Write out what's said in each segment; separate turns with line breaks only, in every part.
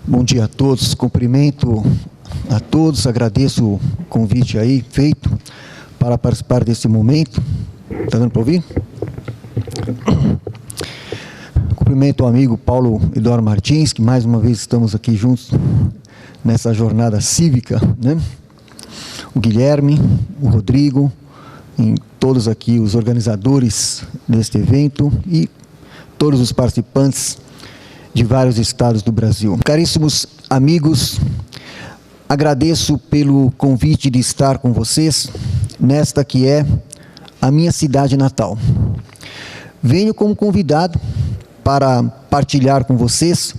Bom dia a todos, cumprimento a todos, agradeço o convite aí feito para participar desse momento. Está dando para ouvir? Cumprimento o amigo Paulo Eduardo Martins, que mais uma vez estamos aqui juntos nessa jornada cívica, né? O Guilherme, o Rodrigo, e todos aqui os organizadores deste evento e todos os participantes de vários estados do Brasil. Caríssimos amigos, agradeço pelo convite de estar com vocês nesta que é a minha cidade natal. Venho como convidado para partilhar com vocês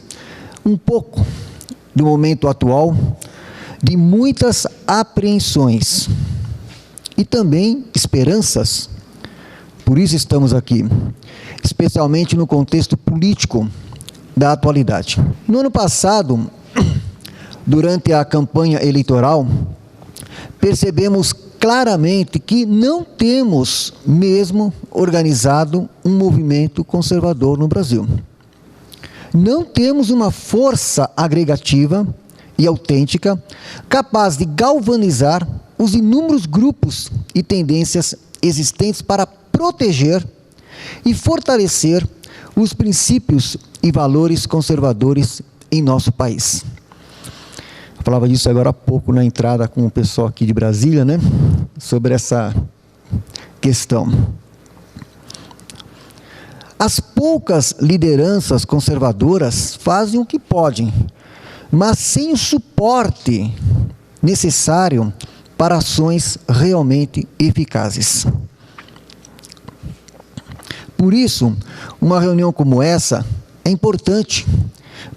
um pouco do momento atual, de muitas apreensões e também esperanças. Por isso estamos aqui, especialmente no contexto político da atualidade. No ano passado, durante a campanha eleitoral, percebemos claramente que não temos mesmo organizado um movimento conservador no Brasil. Não temos uma força agregativa e autêntica capaz de galvanizar os inúmeros grupos e tendências existentes para proteger e fortalecer os princípios e valores conservadores em nosso país. Eu falava disso agora há pouco na entrada com o pessoal aqui de Brasília, né? Sobre essa questão. As poucas lideranças conservadoras fazem o que podem, mas sem o suporte necessário para ações realmente eficazes. Por isso, uma reunião como essa é importante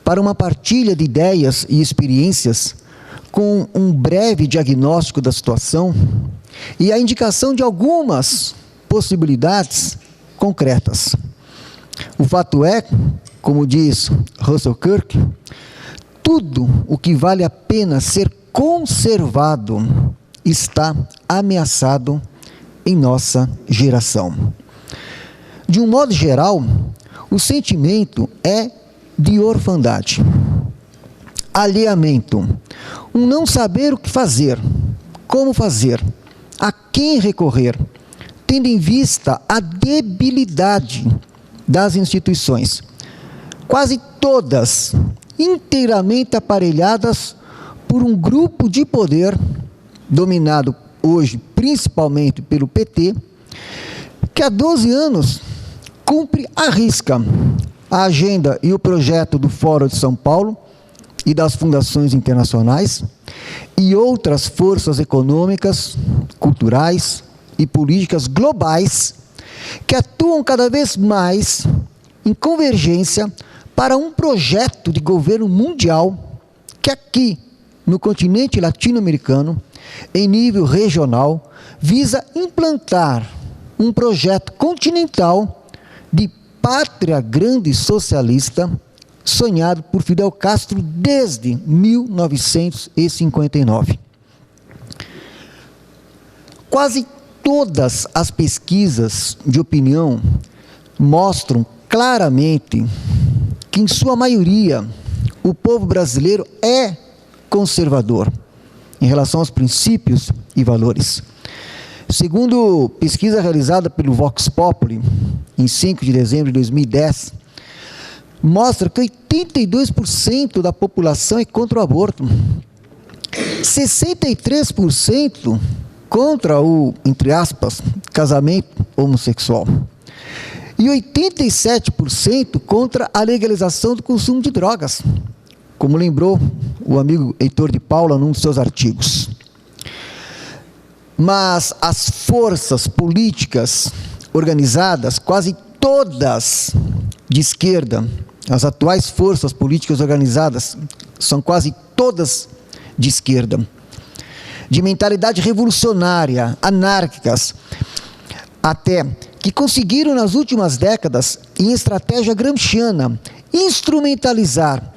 para uma partilha de ideias e experiências com um breve diagnóstico da situação e a indicação de algumas possibilidades concretas. O fato é, como diz Russell Kirk, tudo o que vale a pena ser conservado está ameaçado em nossa geração. De um modo geral, o sentimento é de orfandade, alheamento, um não saber o que fazer, como fazer, a quem recorrer, tendo em vista a debilidade das instituições, quase todas inteiramente aparelhadas por um grupo de poder, dominado hoje principalmente pelo PT, que há 12 anos cumpre à risca a agenda e o projeto do Fórum de São Paulo e das fundações internacionais e outras forças econômicas, culturais e políticas globais que atuam cada vez mais em convergência para um projeto de governo mundial que aqui, no continente latino-americano, em nível regional, visa implantar um projeto continental de pátria grande socialista sonhado por Fidel Castro desde 1959. Quase todas as pesquisas de opinião mostram claramente que, em sua maioria, o povo brasileiro é conservador em relação aos princípios e valores. Segundo pesquisa realizada pelo Vox Populi, em 5 de dezembro de 2010, mostra que 82% da população é contra o aborto, 63% contra o, entre aspas, casamento homossexual, e 87% contra a legalização do consumo de drogas, como lembrou o amigo Heitor de Paula num dos seus artigos. Mas as forças políticas organizadas, quase todas de esquerda, as atuais forças políticas organizadas são quase todas de esquerda, de mentalidade revolucionária, anárquicas, até que conseguiram nas últimas décadas, em estratégia gramsciana, instrumentalizar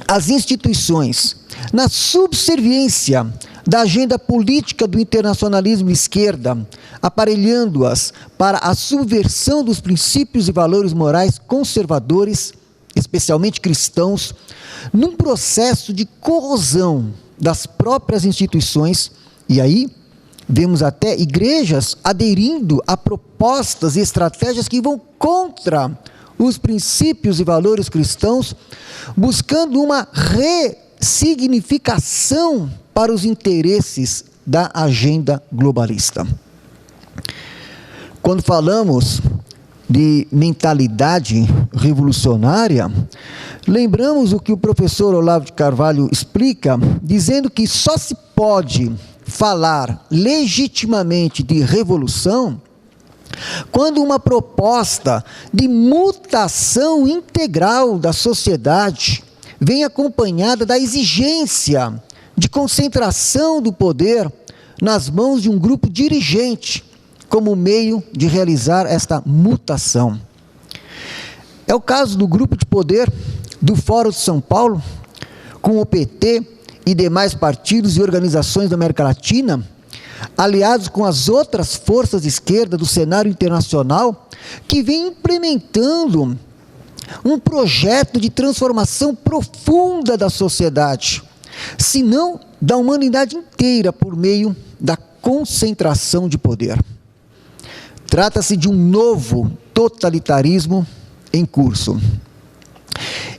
as instituições na subserviência da agenda política do internacionalismo esquerda, aparelhando-as para a subversão dos princípios e valores morais conservadores especialmente cristãos, num processo de corrosão das próprias instituições, e aí vemos até igrejas aderindo a propostas e estratégias que vão contra os princípios e valores cristãos, buscando uma ressignificação para os interesses da agenda globalista. Quando falamos de mentalidade revolucionária, lembramos o que o professor Olavo de Carvalho explica, dizendo que só se pode falar legitimamente de revolução quando uma proposta de mutação integral da sociedade vem acompanhada da exigência de concentração do poder nas mãos de um grupo dirigente, como meio de realizar esta mutação. É o caso do grupo de poder do Fórum de São Paulo, com o PT e demais partidos e organizações da América Latina, aliados com as outras forças de esquerda do cenário internacional, que vem implementando um projeto de transformação profunda da sociedade, se não da humanidade inteira, por meio da concentração de poder. Trata-se de um novo totalitarismo em curso,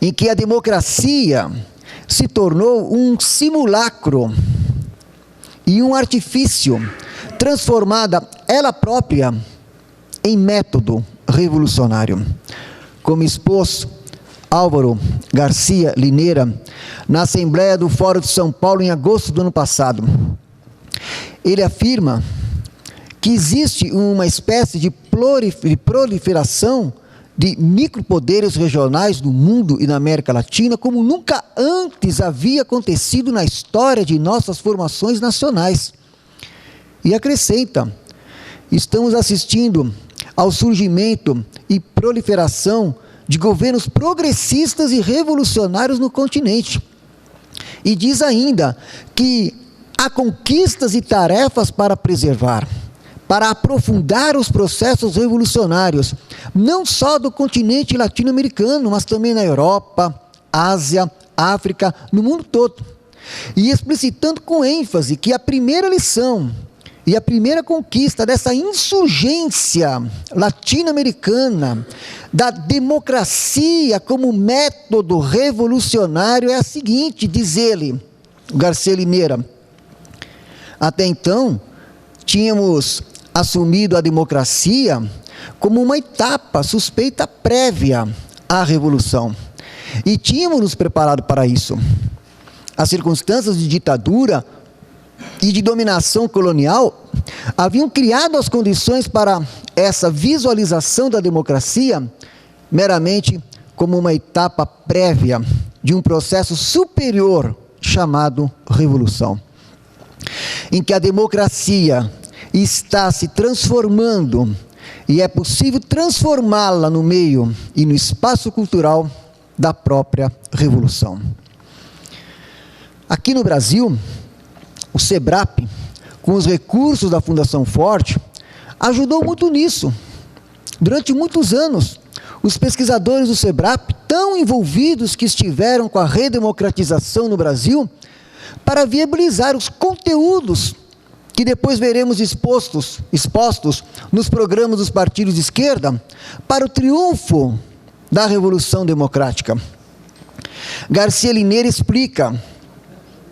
em que a democracia se tornou um simulacro e um artifício, transformada ela própria em método revolucionário, como expôs Álvaro Garcia Lineira na Assembleia do Fórum de São Paulo em agosto do ano passado. Ele afirma que existe uma espécie de proliferação de micropoderes regionais no mundo e na América Latina, como nunca antes havia acontecido na história de nossas formações nacionais. E acrescenta: estamos assistindo ao surgimento e proliferação de governos progressistas e revolucionários no continente. E diz ainda que há conquistas e tarefas para preservar, para aprofundar os processos revolucionários, não só do continente latino-americano, mas também na Europa, Ásia, África, no mundo todo. E explicitando com ênfase que a primeira lição e a primeira conquista dessa insurgência latino-americana, da democracia como método revolucionário, é a seguinte, diz ele, Garcia Lineira: até então, tínhamos assumido a democracia como uma etapa suspeita prévia à revolução, e tínhamos nos preparado para isso. As circunstâncias de ditadura e de dominação colonial haviam criado as condições para essa visualização da democracia meramente como uma etapa prévia de um processo superior chamado revolução, em que a democracia está se transformando e é possível transformá-la no meio e no espaço cultural da própria revolução. Aqui no Brasil, o SEBRAP, com os recursos da Fundação Forte, ajudou muito nisso. Durante muitos anos, os pesquisadores do SEBRAP, tão envolvidos que estiveram com a redemocratização no Brasil, para viabilizar os conteúdos que depois veremos expostos nos programas dos partidos de esquerda, para o triunfo da Revolução Democrática. Garcia Lineira explica: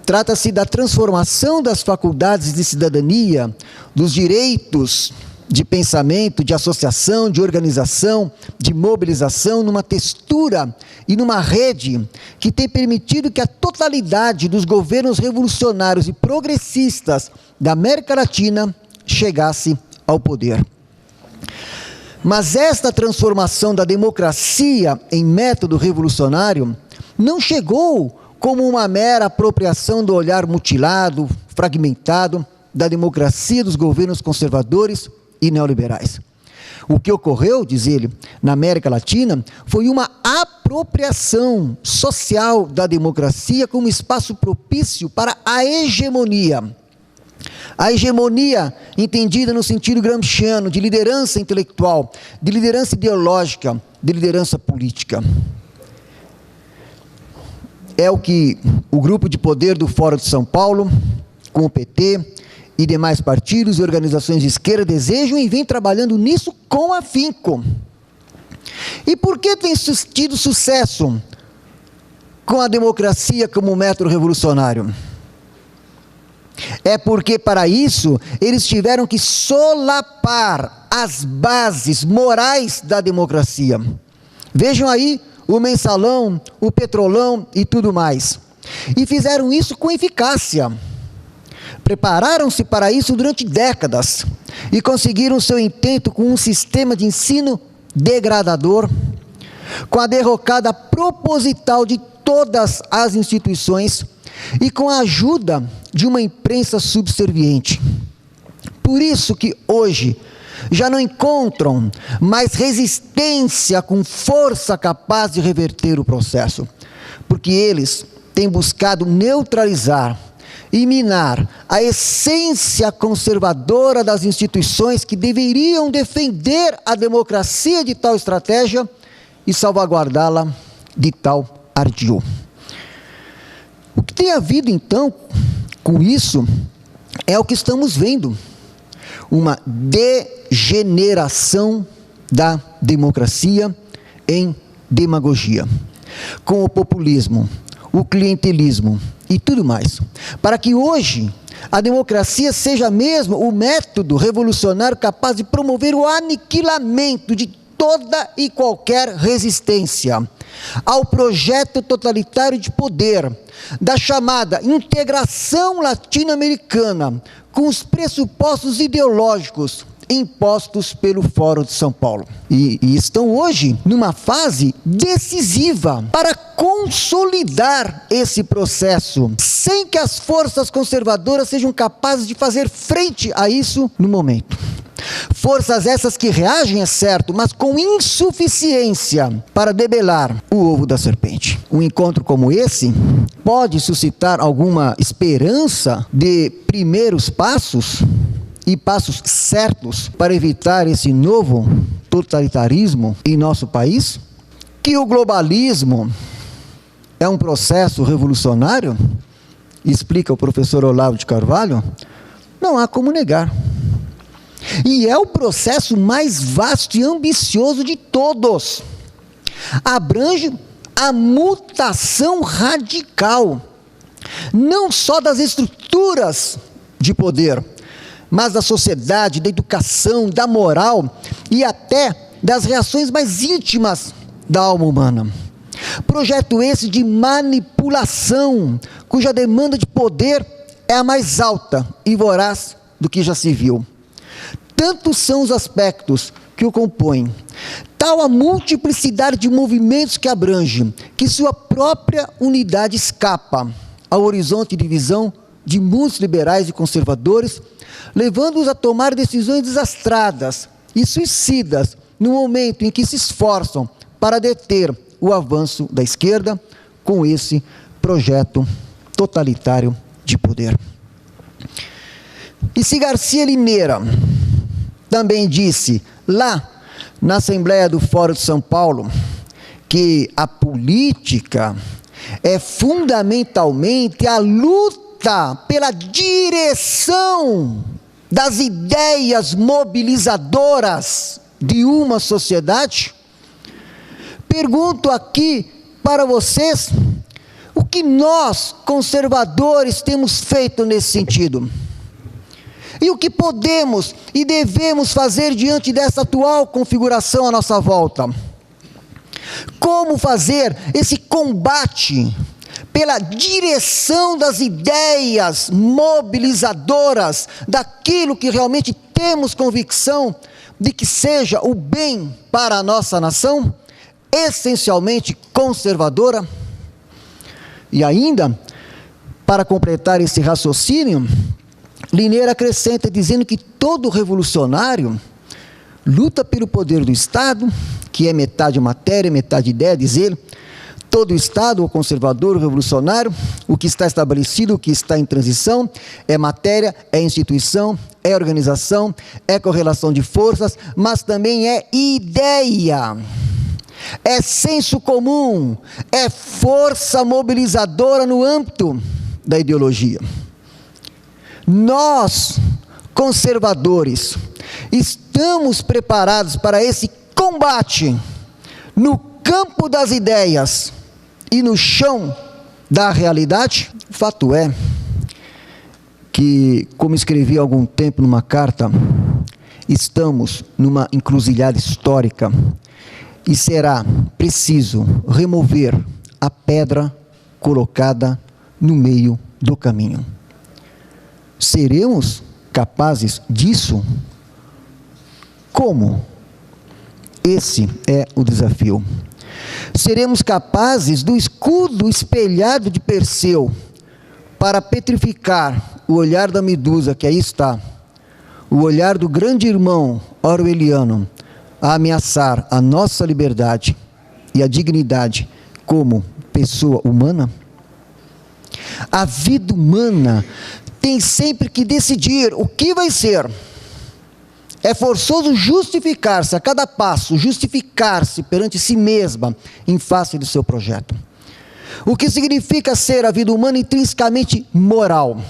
trata-se da transformação das faculdades de cidadania, dos direitos de pensamento, de associação, de organização, de mobilização, numa textura e numa rede que tem permitido que a totalidade dos governos revolucionários e progressistas da América Latina chegasse ao poder. Mas esta transformação da democracia em método revolucionário não chegou como uma mera apropriação do olhar mutilado, fragmentado, da democracia dos governos conservadores e neoliberais. O que ocorreu, diz ele, na América Latina, foi uma apropriação social da democracia como espaço propício para a hegemonia. A hegemonia entendida no sentido gramsciano de liderança intelectual, de liderança ideológica, de liderança política. é o que o grupo de poder do Fórum de São Paulo, com o PT e demais partidos e organizações de esquerda desejam e vem trabalhando nisso com afinco. E por que tem tido sucesso com a democracia como método revolucionário? É porque para isso eles tiveram que solapar as bases morais da democracia. Vejam aí o mensalão, o petrolão e tudo mais. E fizeram isso com eficácia. Prepararam-se para isso durante décadas e conseguiram seu intento com um sistema de ensino degradador, com a derrocada proposital de todas as instituições e com a ajuda de uma imprensa subserviente. Por isso que hoje já não encontram mais resistência com força capaz de reverter o processo, porque eles têm buscado neutralizar e minar a essência conservadora das instituições que deveriam defender a democracia de tal estratégia e salvaguardá-la de tal ardil. O que tem havido, então, com isso, é o que estamos vendo, uma degeneração da democracia em demagogia, com o populismo, o clientelismo e tudo mais, para que hoje a democracia seja mesmo o método revolucionário capaz de promover o aniquilamento de toda e qualquer resistência ao projeto totalitário de poder, da chamada integração latino-americana, com os pressupostos ideológicos impostos pelo Fórum de São Paulo. E estão hoje numa fase decisiva para consolidar esse processo, sem que as forças conservadoras sejam capazes de fazer frente a isso no momento. Forças essas que reagem, é certo, mas com insuficiência para debelar o ovo da serpente. Um encontro como esse pode suscitar alguma esperança de primeiros passos e passos certos para evitar esse novo totalitarismo em nosso país? Que o globalismo é um processo revolucionário? Explica o professor Olavo de Carvalho. Não há como negar. E é o processo mais vasto e ambicioso de todos. Abrange a mutação radical, não só das estruturas de poder, mas da sociedade, da educação, da moral e até das reações mais íntimas da alma humana. Projeto esse de manipulação, cuja demanda de poder é a mais alta e voraz do que já se viu. Tantos são os aspectos que o compõem, tal a multiplicidade de movimentos que abrange, que sua própria unidade escapa ao horizonte de visão de muitos liberais e conservadores, levando-os a tomar decisões desastradas e suicidas no momento em que se esforçam para deter o avanço da esquerda com esse projeto totalitário de poder. E se Garcia Limeira também disse lá na Assembleia do Fórum de São Paulo que a política é fundamentalmente a luta pela direção das ideias mobilizadoras de uma sociedade, pergunto aqui para vocês, o que nós, conservadores, temos feito nesse sentido? E o que podemos e devemos fazer diante dessa atual configuração à nossa volta? Como fazer esse combate pela direção das ideias mobilizadoras, daquilo que realmente temos convicção de que seja o bem para a nossa nação, essencialmente conservadora? E ainda, para completar esse raciocínio, Lineira acrescenta dizendo que todo revolucionário luta pelo poder do Estado, que é metade matéria, metade ideia, diz ele. Todo o Estado, o conservador, o revolucionário, o que está estabelecido, o que está em transição, é matéria, é instituição, é organização, é correlação de forças, mas também é ideia. é senso comum, é força mobilizadora no âmbito da ideologia. Nós, conservadores, estamos preparados para esse combate no campo das ideias e no chão da realidade? O fato é que, como escrevi há algum tempo numa carta, estamos numa encruzilhada histórica e será preciso remover a pedra colocada no meio do caminho. Seremos capazes disso? Como? Esse é o desafio. Seremos capazes do escudo espelhado de Perseu para petrificar o olhar da Medusa que aí está, o olhar do grande irmão orwelliano, a ameaçar a nossa liberdade e a dignidade como pessoa humana? A vida humana tem sempre que decidir o que vai ser. É forçoso justificar-se a cada passo, justificar-se perante si mesma em face do seu projeto. O que significa ser a vida humana intrinsecamente moral.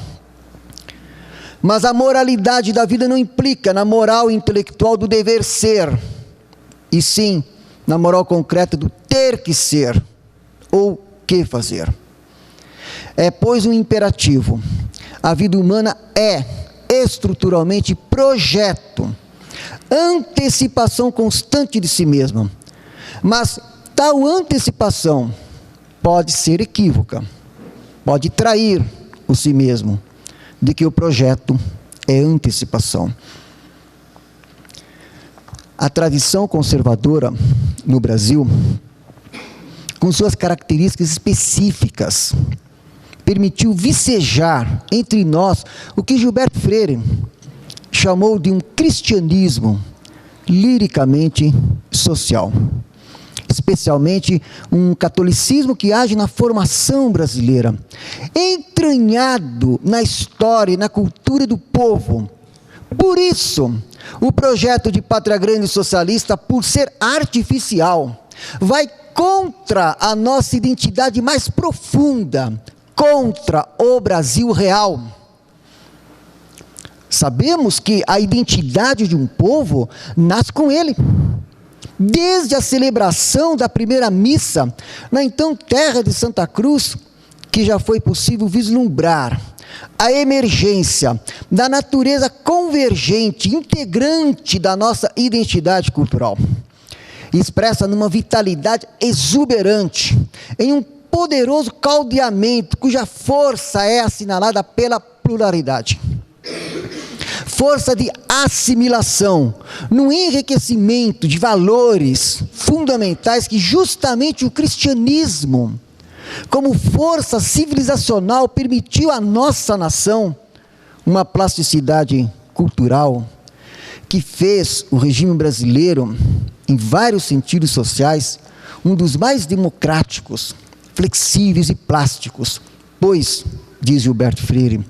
Mas a moralidade da vida não implica na moral intelectual do dever ser, e sim na moral concreta do ter que ser, ou que fazer. É, pois, um imperativo. A vida humana é estruturalmente projeto, antecipação constante de si mesma. Mas tal antecipação pode ser equívoca, pode trair o si mesmo, de que o projeto é antecipação. A tradição conservadora no Brasil, com suas características específicas, permitiu vicejar entre nós o que Gilberto Freire chamou de um cristianismo liricamente social. Especialmente um catolicismo que age na formação brasileira, entranhado na história e na cultura do povo. Por isso, o projeto de Pátria Grande socialista, por ser artificial, vai contra a nossa identidade mais profunda, contra o Brasil real. Sabemos que a identidade de um povo nasce com ele. Desde a celebração da primeira missa, na então terra de Santa Cruz, que já foi possível vislumbrar a emergência da natureza convergente, integrante da nossa identidade cultural, expressa numa vitalidade exuberante, em um poderoso caldeamento, cuja força é assinalada pela pluralidade. Força de assimilação, no enriquecimento de valores fundamentais que justamente o cristianismo, como força civilizacional, permitiu à nossa nação uma plasticidade cultural que fez o regime brasileiro, em vários sentidos sociais, um dos mais democráticos, flexíveis e plásticos, pois, diz Gilberto Freire,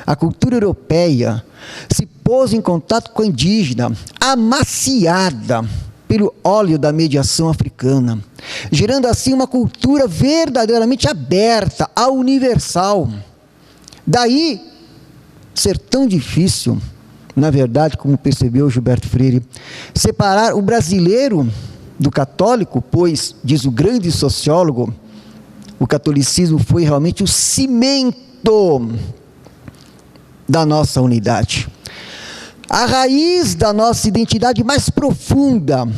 a cultura europeia se pôs em contato com a indígena, amaciada pelo óleo da mediação africana, gerando assim uma cultura verdadeiramente aberta ao universal. Daí ser tão difícil, na verdade, como percebeu Gilberto Freire, separar o brasileiro do católico, pois, diz o grande sociólogo, o catolicismo foi realmente o cimento da nossa unidade, a raiz da nossa identidade mais profunda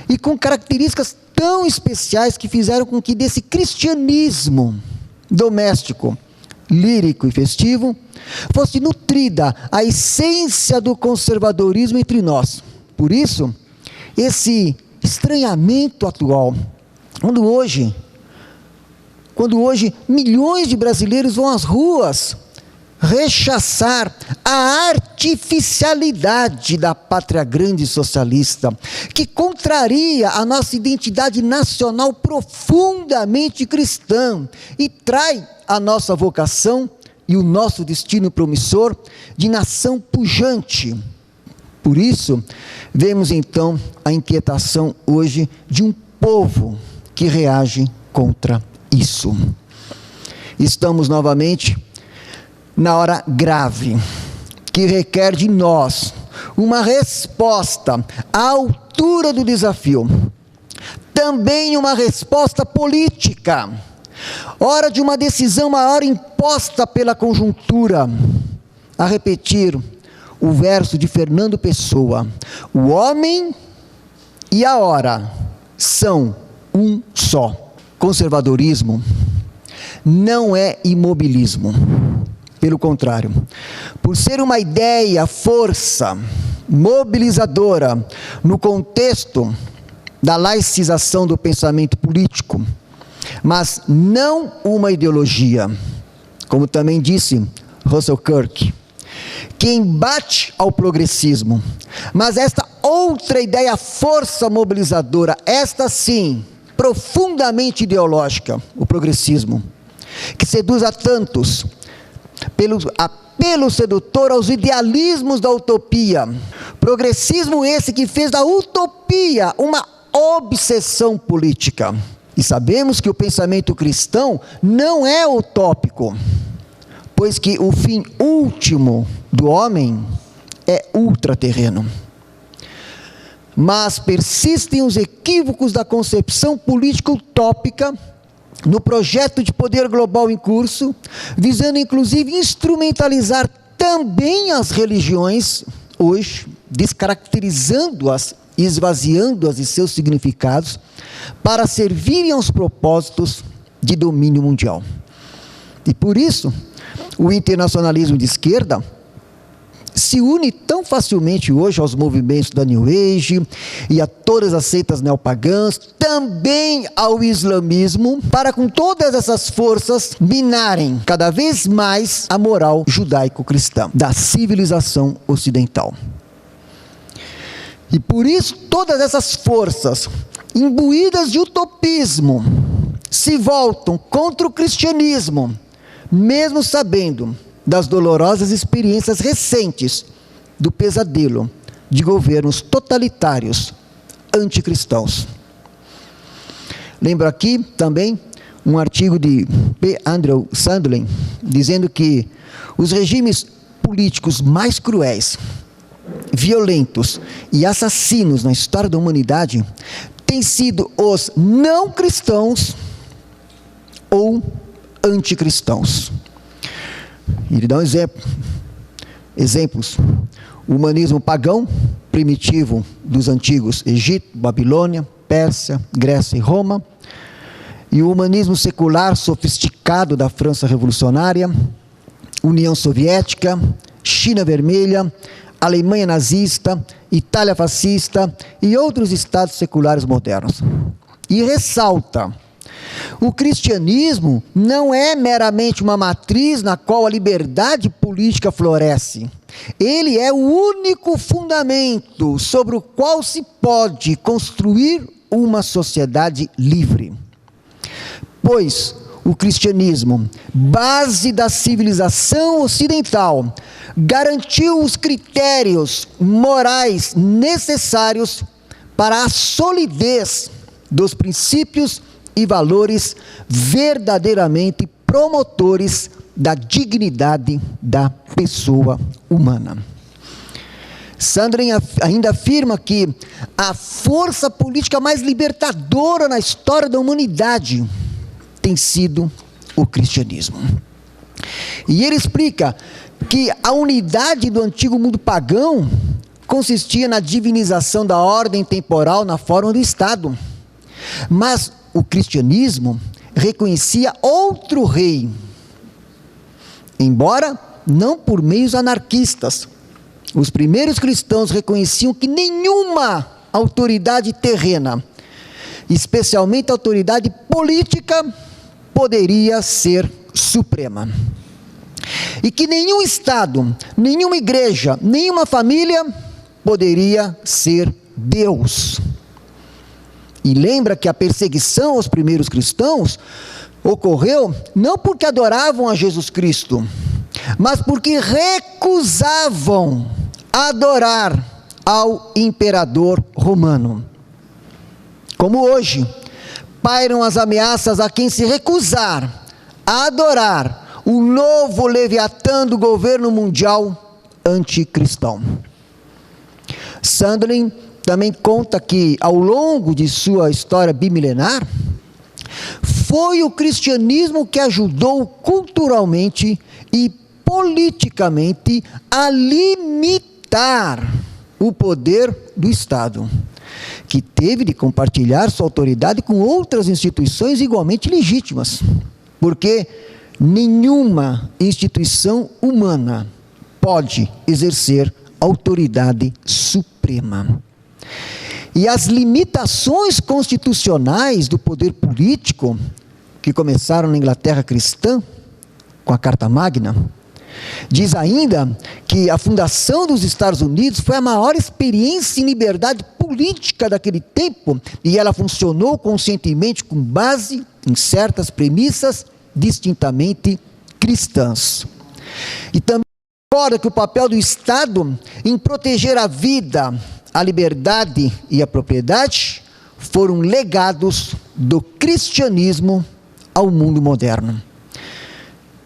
e com características tão especiais que fizeram com que desse cristianismo doméstico, lírico e festivo, fosse nutrida a essência do conservadorismo entre nós. Por isso, esse estranhamento atual, quando hoje milhões de brasileiros vão às ruas rechaçar a artificialidade da Pátria Grande socialista, que contraria a nossa identidade nacional profundamente cristã e trai a nossa vocação e o nosso destino promissor de nação pujante. Por isso, vemos então a inquietação hoje de um povo que reage contra isso. Estamos novamente na hora grave, que requer de nós uma resposta à altura do desafio. Também uma resposta política. Hora de uma decisão maior imposta pela conjuntura. A repetir o verso de Fernando Pessoa: o homem e a hora são um só. Conservadorismo não é imobilismo. Pelo contrário, por ser uma ideia, força mobilizadora no contexto da laicização do pensamento político, mas não uma ideologia, como também disse Russell Kirk, que embate ao progressismo, mas esta outra ideia, força mobilizadora, esta sim, profundamente ideológica, o progressismo, que seduz a tantos, pelo apelo sedutor aos idealismos da utopia. Progressismo esse que fez da utopia uma obsessão política. E sabemos que o pensamento cristão não é utópico, pois que o fim último do homem é ultraterreno. Mas persistem os equívocos da concepção política utópica no projeto de poder global em curso, visando inclusive instrumentalizar também as religiões, hoje, descaracterizando-as, esvaziando-as de seus significados, para servirem aos propósitos de domínio mundial. E por isso, o internacionalismo de esquerda se une tão facilmente hoje aos movimentos da New Age e a todas as seitas neopagãs, também ao islamismo, para com todas essas forças minarem cada vez mais a moral judaico-cristã da civilização ocidental. E por isso todas essas forças, imbuídas de utopismo, se voltam contra o cristianismo, mesmo sabendo das dolorosas experiências recentes do pesadelo de governos totalitários anticristãos. Lembro aqui também um artigo de P. Andrew Sandlin, dizendo que os regimes políticos mais cruéis, violentos e assassinos na história da humanidade têm sido os não cristãos ou anticristãos. E ele dá exemplos: o humanismo pagão, primitivo dos antigos Egito, Babilônia, Pérsia, Grécia e Roma, e o humanismo secular sofisticado da França revolucionária, União Soviética, China Vermelha, Alemanha nazista, Itália fascista e outros estados seculares modernos. E ressalta: o cristianismo não é meramente uma matriz na qual a liberdade política floresce. Ele é o único fundamento sobre o qual se pode construir uma sociedade livre. Pois o cristianismo, base da civilização ocidental, garantiu os critérios morais necessários para a solidez dos princípios e valores verdadeiramente promotores da dignidade da pessoa humana. Sandlin ainda afirma que a força política mais libertadora na história da humanidade tem sido o cristianismo. E ele explica que a unidade do antigo mundo pagão consistia na divinização da ordem temporal na forma do Estado. Mas o cristianismo reconhecia outro rei, embora não por meios anarquistas. Os primeiros cristãos reconheciam que nenhuma autoridade terrena, especialmente a autoridade política, poderia ser suprema. E que nenhum Estado, nenhuma igreja, nenhuma família poderia ser Deus. E lembra que a perseguição aos primeiros cristãos ocorreu não porque adoravam a Jesus Cristo, mas porque recusavam adorar ao imperador romano. como hoje, pairam as ameaças a quem se recusar a adorar o novo Leviatã do governo mundial anticristão. Sandlin também conta que, ao longo de sua história bimilenar, foi o cristianismo que ajudou culturalmente e politicamente a limitar o poder do Estado, que teve de compartilhar sua autoridade com outras instituições igualmente legítimas, porque nenhuma instituição humana pode exercer autoridade suprema. E as limitações constitucionais do poder político, que começaram na Inglaterra cristã, com a Carta Magna, diz ainda que a fundação dos Estados Unidos foi a maior experiência em liberdade política daquele tempo, e ela funcionou conscientemente com base em certas premissas distintamente cristãs. E também recorda que o papel do Estado em proteger a vida, a liberdade e a propriedade foram legados do cristianismo ao mundo moderno.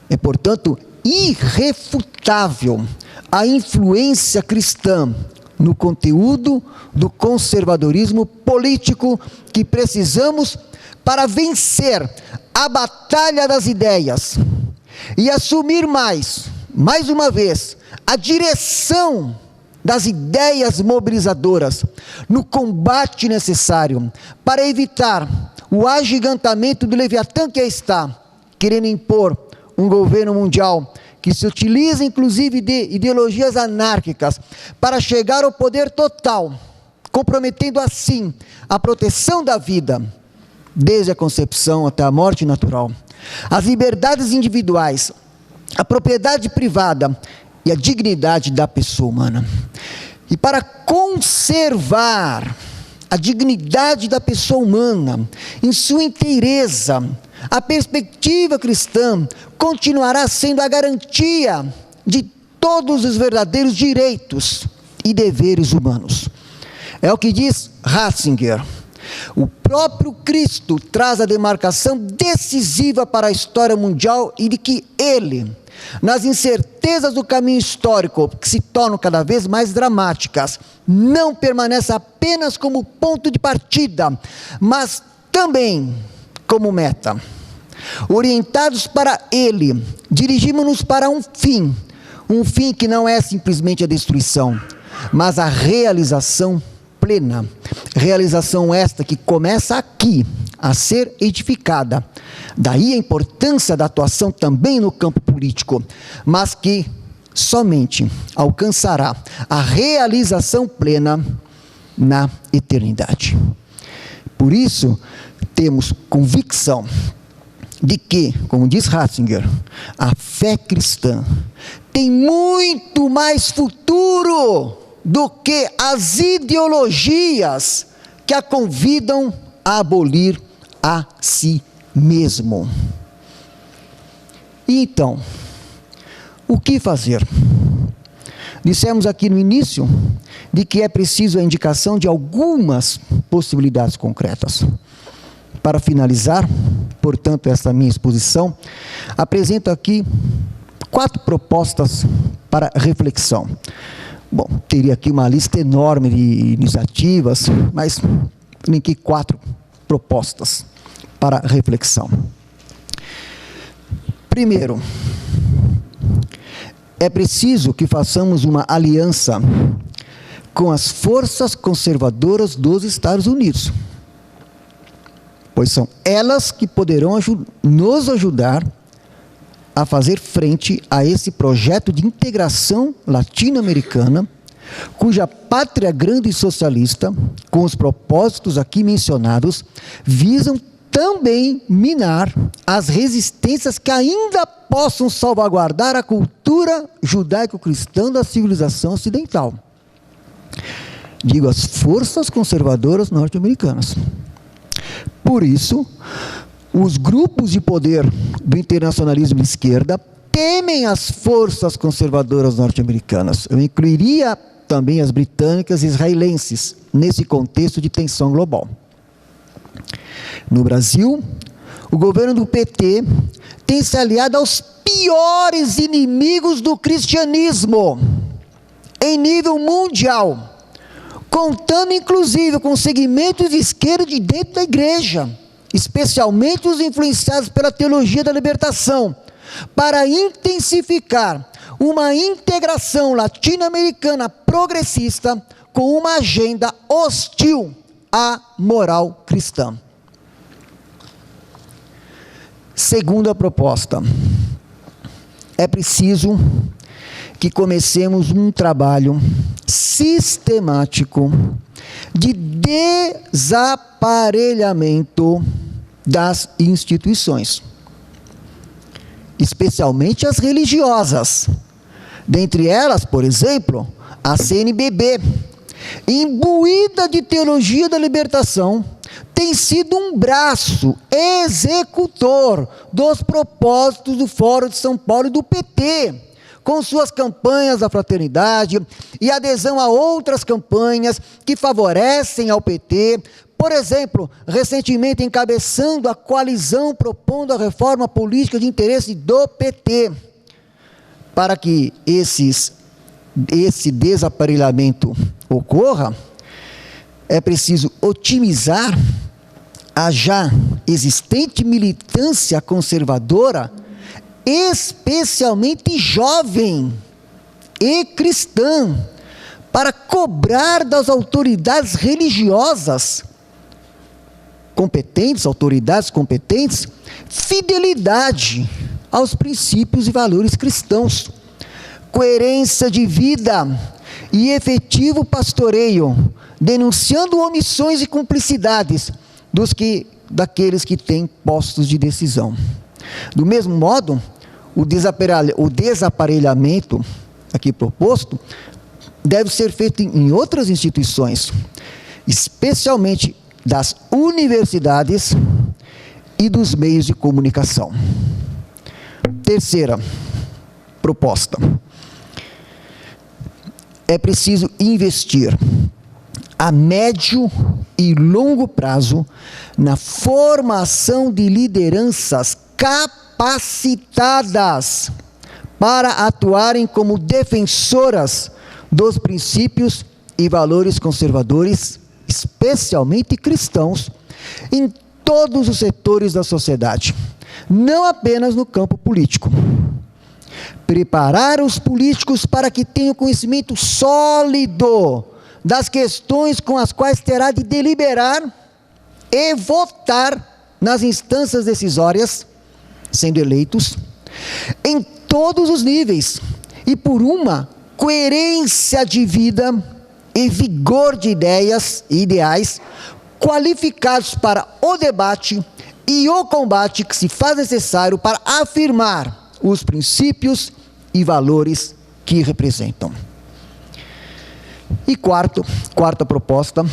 É, portanto, irrefutável a influência cristã no conteúdo do conservadorismo político que precisamos para vencer a batalha das ideias e assumir mais uma vez, a direção das ideias mobilizadoras no combate necessário para evitar o agigantamento do Leviatã que aí está, querendo impor um governo mundial que se utiliza inclusive de ideologias anárquicas para chegar ao poder total, comprometendo assim a proteção da vida, desde a concepção até a morte natural, as liberdades individuais, a propriedade privada e a dignidade da pessoa humana. E para conservar a dignidade da pessoa humana em sua inteireza, a perspectiva cristã continuará sendo a garantia de todos os verdadeiros direitos e deveres humanos. É o que diz Ratzinger. O próprio Cristo traz a demarcação decisiva para a história mundial e de que ele, nas incertezas do caminho histórico, que se tornam cada vez mais dramáticas, não permanece apenas como ponto de partida, mas também como meta. Orientados para ele, dirigimos-nos para um fim que não é simplesmente a destruição, mas a realização plena, realização esta que começa aqui a ser edificada. Daí a importância da atuação também no campo político, mas que somente alcançará a realização plena na eternidade. Por isso, temos convicção de que, como diz Ratzinger, a fé cristã tem muito mais futuro do que as ideologias que a convidam a abolir a si mesmo. E então, o que fazer? Dissemos aqui no início de que é preciso a indicação de algumas possibilidades concretas. Para finalizar, portanto, esta minha exposição, apresento aqui 4 propostas para reflexão. Bom, teria aqui uma lista enorme de iniciativas, mas tem aqui 4 propostas para reflexão. Primeiro, é preciso que façamos uma aliança com as forças conservadoras dos Estados Unidos, pois são elas que poderão nos ajudar a fazer frente a esse projeto de integração latino-americana, cuja pátria grande e socialista, com os propósitos aqui mencionados, visam também minar as resistências que ainda possam salvaguardar a cultura judaico-cristã da civilização ocidental. Digo, as forças conservadoras norte-americanas. Por isso, os grupos de poder do internacionalismo de esquerda temem as forças conservadoras norte-americanas. Eu incluiria também as britânicas e israelenses nesse contexto de tensão global. No Brasil, o governo do PT tem se aliado aos piores inimigos do cristianismo em nível mundial, contando inclusive com segmentos de esquerda de dentro da igreja, especialmente os influenciados pela teologia da libertação, para intensificar uma integração latino-americana progressista com uma agenda hostil à moral cristã. Segunda proposta, é preciso que comecemos um trabalho sistemático de desaparelhamento das instituições, especialmente as religiosas. Dentre elas, por exemplo, a CNBB, imbuída de teologia da libertação, tem sido um braço executor dos propósitos do Fórum de São Paulo e do PT, com suas campanhas da fraternidade e adesão a outras campanhas que favorecem ao PT, por exemplo, recentemente encabeçando a coalizão propondo a reforma política de interesse do PT. Para que esse desaparelhamento ocorra, é preciso otimizar a já existente militância conservadora, especialmente jovem e cristã, para cobrar das autoridades religiosas competentes, fidelidade aos princípios e valores cristãos, coerência de vida e efetivo pastoreio, denunciando omissões e cumplicidades daqueles que têm postos de decisão. Do mesmo modo, o desaparelhamento aqui proposto deve ser feito em outras instituições, especialmente das universidades e dos meios de comunicação. Terceira proposta, é preciso investir a médio e longo prazo na formação de lideranças capacitadas para atuarem como defensoras dos princípios e valores conservadores, especialmente cristãos, em todos os setores da sociedade, não apenas no campo político. Preparar os políticos para que tenham conhecimento sólido das questões com as quais terá de deliberar e votar nas instâncias decisórias, sendo eleitos, em todos os níveis, e por uma coerência de vida e vigor de ideias e ideais, qualificados para o debate e o combate que se faz necessário para afirmar os princípios e valores que representam. E quarta proposta,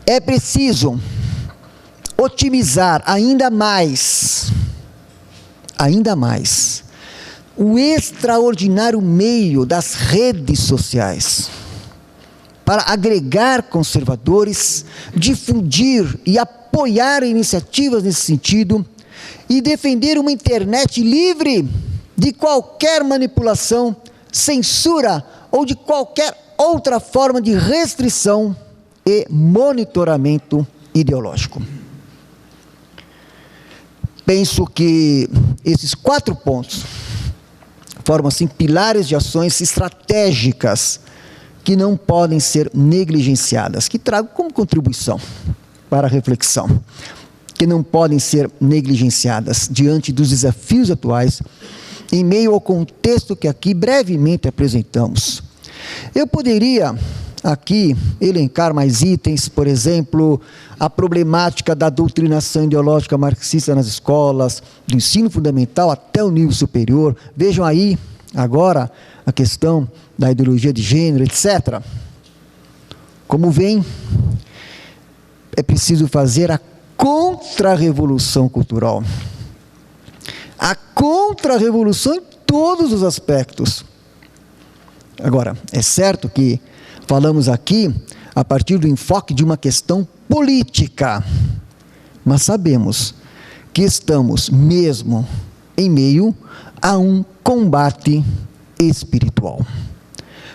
é preciso otimizar ainda mais o extraordinário meio das redes sociais, para agregar conservadores, difundir e apoiar iniciativas nesse sentido, e defender uma internet livre de qualquer manipulação, censura ou de qualquer outra forma de restrição e monitoramento ideológico. Penso que esses 4 pontos formam, assim, pilares de ações estratégicas que não podem ser negligenciadas, que trago como contribuição para a reflexão, que não podem ser negligenciadas diante dos desafios atuais, em meio ao contexto que aqui brevemente apresentamos. Eu poderia aqui elencar mais itens, por exemplo, a problemática da doutrinação ideológica marxista nas escolas, do ensino fundamental até o nível superior. Vejam aí, agora, a questão da ideologia de gênero, etc. Como vem, é preciso fazer a contra-revolução cultural. A contra-revolução em todos os aspectos. Agora, é certo que falamos aqui a partir do enfoque de uma questão política, mas sabemos que estamos mesmo em meio a um combate espiritual.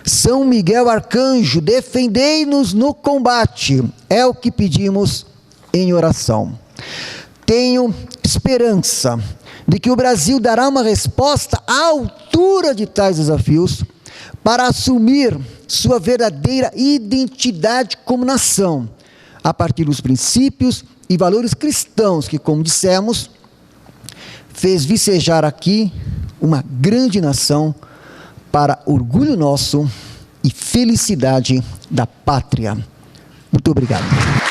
São Miguel Arcanjo, defendei-nos no combate, é o que pedimos em oração. Tenho esperança de que o Brasil dará uma resposta à altura de tais desafios para assumir sua verdadeira identidade como nação, a partir dos princípios e valores cristãos que, como dissemos, fez vicejar aqui uma grande nação para orgulho nosso e felicidade da pátria. Muito obrigado.